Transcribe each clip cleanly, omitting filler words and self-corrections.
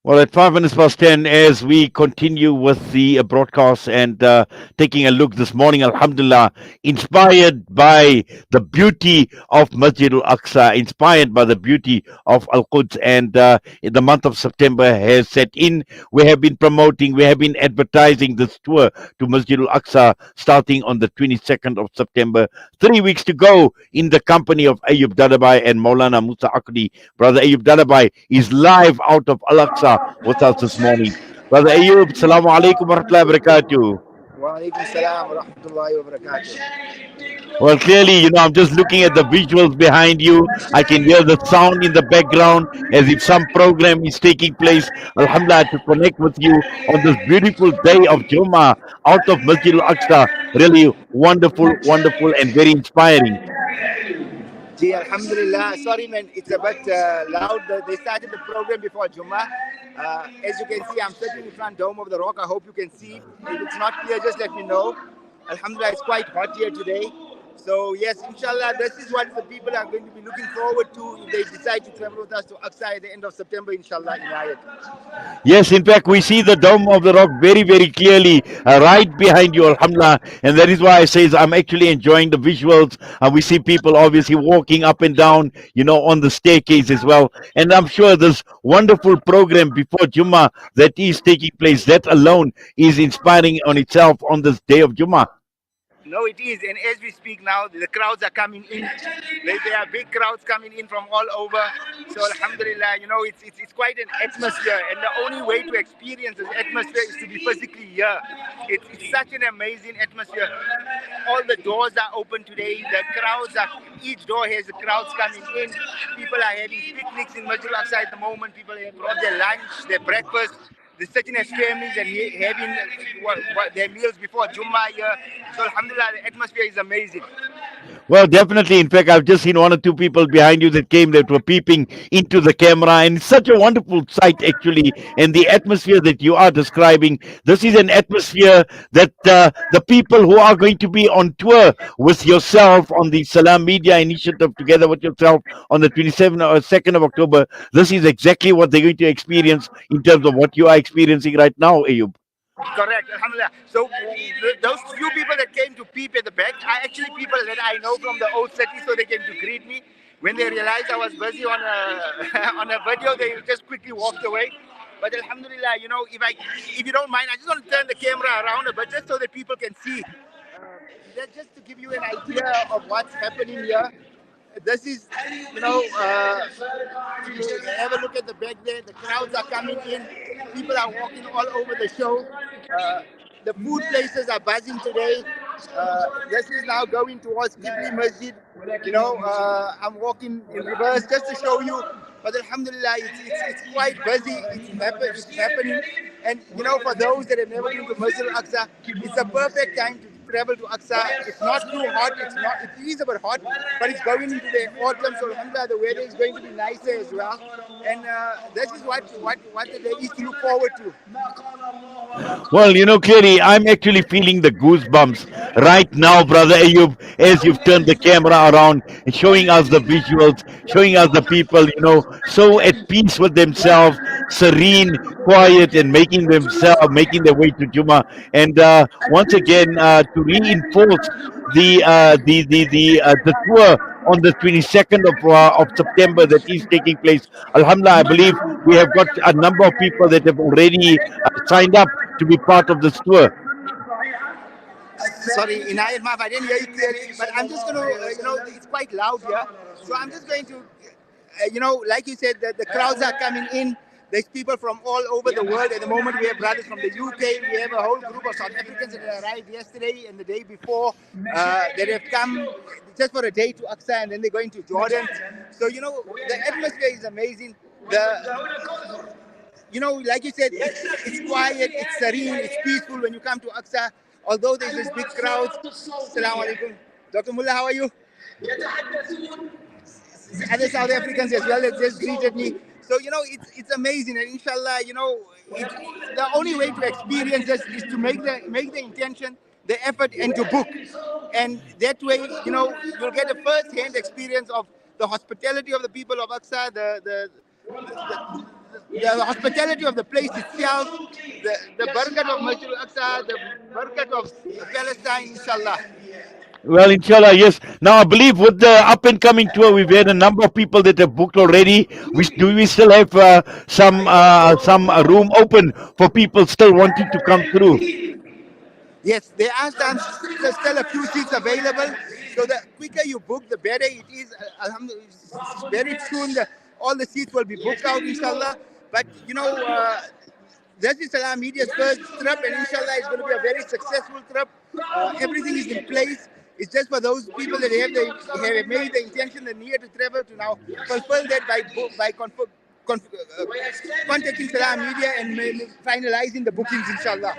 Well, at 5 minutes past 10, as we continue with the broadcast and taking a look this morning, Alhamdulillah, inspired by the beauty of Masjid al Aqsa, inspired by the beauty of Al Quds, and in the month of September has set in. We have been promoting, we have been advertising this tour to Masjid al Aqsa starting on the 22nd of September. 3 weeks to go in the company of Ayoob Dadabhay and Maulana Musa Akdi. Brother Ayoob Dadabhay is live out of Al Aqsa with us this morning. Brother Ayoob, Assalamu alaikum wa rahmatullahi wa barakatuh. Wa alaikum salam wa rahmatullahi wa barakatuh. Well, clearly, I'm just looking at the visuals behind you. I can hear the sound in the background as if some program is taking place. Alhamdulillah, to connect with you on this beautiful day of Jummah out of Masjid al Aqsa. Really wonderful, wonderful, and very inspiring. Gee, alhamdulillah. Sorry, man, it's a bit loud. They started the program before Jummah. As you can see, I'm sitting in front dome of the rock. I hope you can see. If it's not clear, just let me know. Alhamdulillah, it's quite hot here today. So yes, inshallah, this is what the people are going to be looking forward to if they decide to travel with us to Aqsa at the end of September, inshallah, inayat. Yes, in fact, we see the Dome of the Rock very, very clearly right behind you, Alhamdulillah. And that is why I say I'm actually enjoying the visuals. We see people obviously walking up and down, on the staircase as well. And I'm sure this wonderful program before Jummah that is taking place, that alone is inspiring on itself on this day of Jummah. No, it is. And as we speak now, the crowds are coming in. There are big crowds coming in from all over. So alhamdulillah, it's quite an atmosphere. And the only way to experience this atmosphere is to be physically here. It's such an amazing atmosphere. All the doors are open today. The crowds are, each door has the crowds coming in. People are having picnics in Masjid Al-Aqsa at the moment. People have brought their lunch, their breakfast. They're sitting as families and having their meals before Jummah here. So alhamdulillah, the atmosphere is amazing. Well, definitely. In fact, I've just seen one or two people behind you that came that were peeping into the camera, and it's such a wonderful sight, actually. And the atmosphere that you are describing, this is an atmosphere that the people who are going to be on tour with yourself on the Salam Media Initiative, together with yourself on the 27th or 2nd of October, this is exactly what they're going to experience in terms of what you are experiencing right now, Ayoob. Correct, alhamdulillah. So those few people that came to peep at the back are actually people that I know from the old city, so they came to greet me. When they realized I was busy on a on a video, they just quickly walked away. But alhamdulillah, if you don't mind, I just want to turn the camera around a bit just so that people can see. Just to give you an idea of what's happening here. This is, have a look at the back there. The crowds are coming in. People are walking all over the show. The food places are buzzing today. This is now going towards Qibli Masjid. I'm walking in reverse just to show you. But alhamdulillah, it's quite busy. It's happening. And, for those that have never been to Masjid Al-Aqsa, it's a perfect time to travel to Aqsa. It's not too hot. It is a bit hot, but it's going into the autumn. So alhamdulillah, the weather is going to be nicer as well. And this is what there is to look forward to. Well, clearly I'm actually feeling the goosebumps right now, Brother Ayub, as you've turned the camera around and showing us the visuals, showing us the people, so at peace with themselves, serene, quiet, and making their way to Juma. And once again, to reinforce the tour on the 22nd of September that is taking place. Alhamdulillah, I believe we have got a number of people that have already signed up to be part of this tour. Sorry, Inayat Maaf, I didn't hear you clearly, but I'm just going to, it's quite loud here. So I'm just going to, like you said, the crowds are coming in. There's people from all over the world. At the moment, we have brothers from the UK. We have a whole group of South Africans that arrived yesterday and the day before that have come just for a day to Aqsa, and then they're going to Jordan. So, the atmosphere is amazing. Like you said, it's quiet, it's serene, it's peaceful when you come to Aqsa. Although there's this big crowd. Assalamu alaikum. Dr. Mullah, how are you? Other South Africans as well that just greeted me. So, it's amazing. And inshallah, the only way to experience this is to make the intention, the effort, and to book. And that way, you'll get a first-hand experience of the hospitality of the people of Aqsa, the hospitality of the place itself, the barakat of Masjid al-Aqsa, the barakat of Palestine, inshallah. Well, inshallah, yes. Now, I believe with the up and coming tour, we've had a number of people that have booked already. We still have some room open for people still wanting to come through? Yes, there are still a few seats available. So the quicker you book, the better it is. Alhamdulillah, very soon all the seats will be booked out, inshallah. But this is Salam Media's first trip, and inshallah, it's going to be a very successful trip. Everything is in place. It's just for those people that have made the intention and need to travel to now fulfill that by contacting Salam Media and finalizing the bookings, inshallah.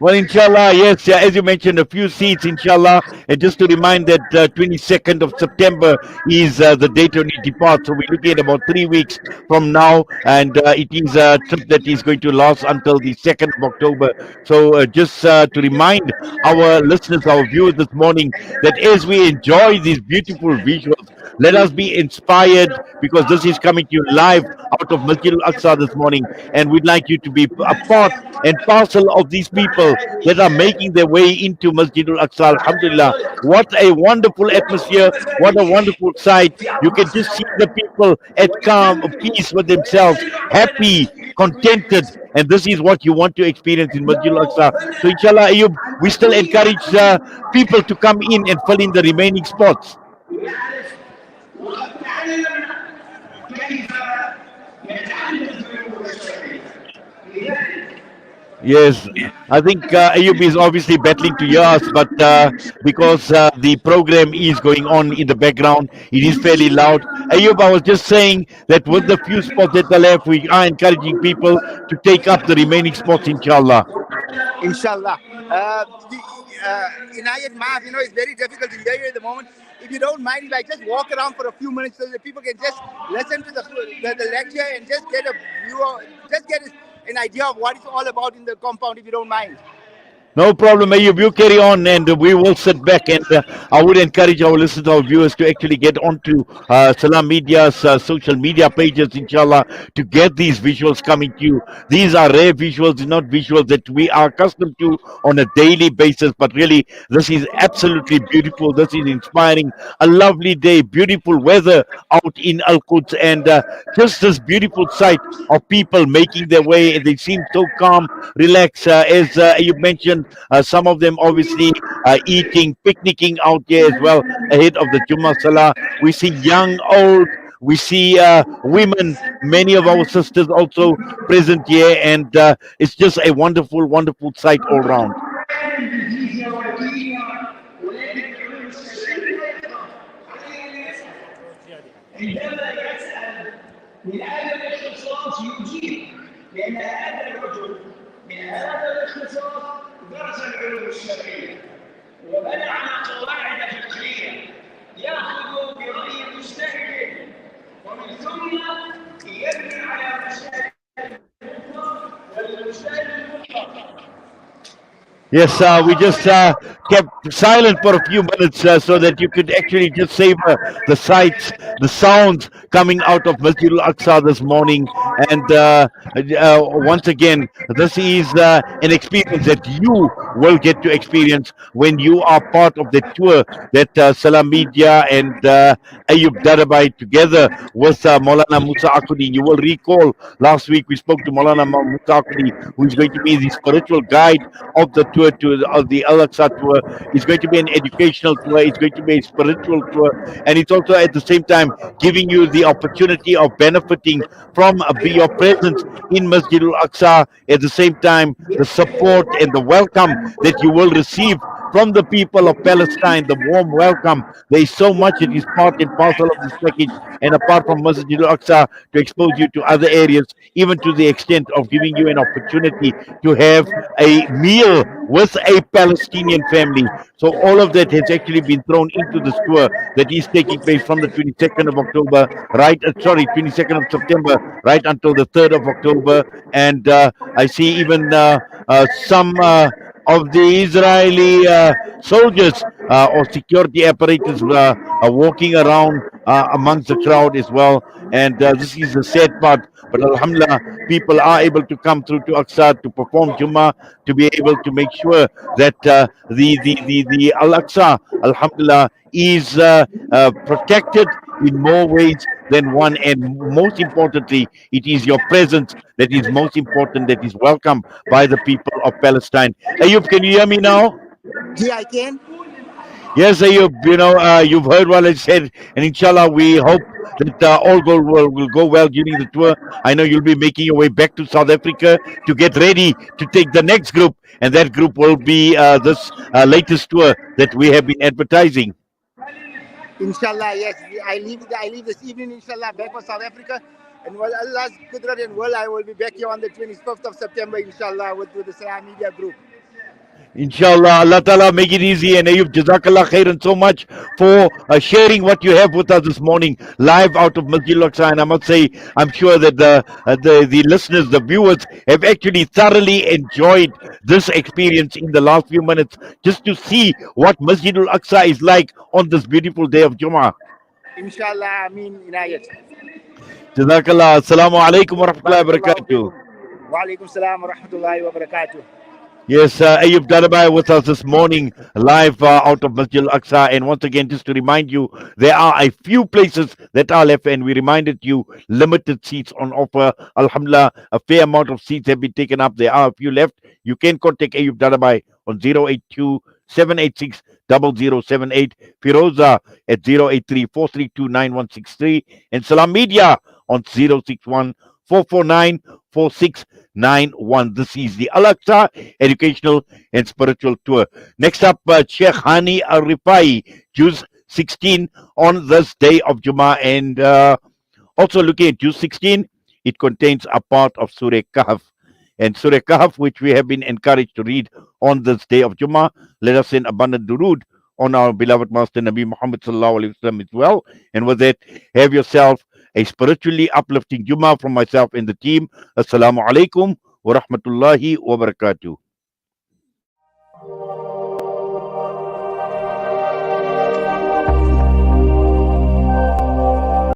Well, inshallah, yes, yeah, as you mentioned, a few seats, inshallah. And just to remind that 22nd of September is the date when it departs. So we're looking at about 3 weeks from now. And it is a trip that is going to last until the 2nd of October. So just to remind our listeners, our viewers this morning, that as we enjoy these beautiful visuals, let us be inspired because this is coming to you live out of Masjid al-Aqsa this morning. And we'd like you to be a part and parcel of these people that are making their way into Masjid al-Aqsa. Alhamdulillah. What a wonderful atmosphere. What a wonderful sight. You can just see the people at calm, peace with themselves, happy, contented. And this is what you want to experience in Masjid al-Aqsa. So inshallah, Ayub, we still encourage people to come in and fill in the remaining spots. Yes, I think Ayub is obviously battling to hear us, but because the program is going on in the background, it is fairly loud. Ayub, I was just saying that with the few spots that are left, we are encouraging people to take up the remaining spots, inshallah. Inshallah. In Ayat Maaf, it's very difficult to hear you at the moment. If you don't mind, if I just walk around for a few minutes so that people can just listen to the lecture and just get a view, just get an idea of what it's all about in the compound, if you don't mind. No problem, Ayub. You carry on, and we will sit back. And I would encourage our listeners, our viewers, to actually get onto Salam Media's social media pages, inshallah, to get these visuals coming to you. These are rare visuals, not visuals that we are accustomed to on a daily basis. But really, this is absolutely beautiful. This is inspiring. A lovely day, beautiful weather out in Al Quds, and just this beautiful sight of people making their way. And they seem so calm, relaxed, as you mentioned. Some of them obviously eating, picnicking out there as well ahead of the Jummah Salah. We see young, old, we see women, many of our sisters also present here, and it's just a wonderful, wonderful sight all round. درس العلوم الشرعية وبنى على قواعد فقهية يأخذ برأي المجتهد ومن ثم يبني على مجتهد المطلق والمجتهد المطلق. Yes, we just kept silent for a few minutes so that you could actually just savor the sights, the sounds coming out of Masjid al-Aqsa this morning. And once again, this is an experience that you will get to experience when you are part of the tour that Salam Media and Ayoob Dadabhay together with Maulana Musa Akudi. You will recall last week we spoke to Maulana Musa Akudi, who is going to be the spiritual guide of the tour to the Al-Aqsa tour. It's going to be an educational tour. It's going to be a spiritual tour, and it's also at the same time giving you the opportunity of benefiting from your presence in Masjid al-Aqsa. At the same time, the support and the welcome that you will receive from the people of Palestine, the warm welcome. There is so much that is part and parcel of this package, and apart from Masjid al-Aqsa, to expose you to other areas, even to the extent of giving you an opportunity to have a meal with a Palestinian family. So all of that has actually been thrown into this tour that is taking place from the 22nd of October, 22nd of September, right until the 3rd of October. And I see even some of the Israeli soldiers or security apparatus are walking around amongst the crowd as well. And this is the sad part. But Alhamdulillah, people are able to come through to Aqsa to perform Jummah, to be able to make sure that the Al Aqsa, Alhamdulillah, is protected in more ways than one. And most importantly, it is your presence that is most important, that is welcome by the people of Palestine. Ayub, can you hear me now? Yeah, I can. Yes, Ayub, you've heard what I said, and inshallah, we hope that all will go well during the tour. I know you'll be making your way back to South Africa to get ready to take the next group, and that group will be this latest tour that we have been advertising. Inshallah, yes. I leave this evening, inshallah, back for South Africa. And while Allah's Qudrat and will, I will be back here on the 25th of September, inshallah, with the Salam Media Group. Inshallah, Allah Ta'ala make it easy. And Ayub, Jazakallah khairan so much for sharing what you have with us this morning, live out of Masjid Al-Aqsa. And I must say, I'm sure that the listeners, the viewers, have actually thoroughly enjoyed this experience in the last few minutes, just to see what Masjid Al-Aqsa is like on this beautiful day of Jummah. Inshallah, Ameen Inayat. Jazakallah. Assalamu alaikum wa rahmatullahi wa Barakallahu barakatuh. fikum. Wa alaikum salam wa rahmatullahi wa barakatuh. Yes, Ayoob Dadabhay with us this morning, live out of Masjid Al-Aqsa. And once again, just to remind you, there are a few places that are left, and we reminded you, limited seats on offer. Alhamdulillah, a fair amount of seats have been taken up. There are a few left. You can contact Ayoob Dadabhay on 082 786 0078, Firoza at 083 432 9163, and Salam Media on 061 449 4691. This is the Al Aqsa Educational and Spiritual Tour. Next up, Sheikh Hani Al Rifai, Juz 16 on this day of Jummah. And also looking at Juz 16, it contains a part of Surah Kahf. And Surah Kahf, which we have been encouraged to read on this day of Jummah. Let us send abundant durood on our beloved Master Nabi Muhammad Sallallahu Alaihi Wasallam as well. And with that, have yourself a spiritually uplifting Jummah from myself and the team. Assalamu alaikum wa rahmatullahi wa barakatuh.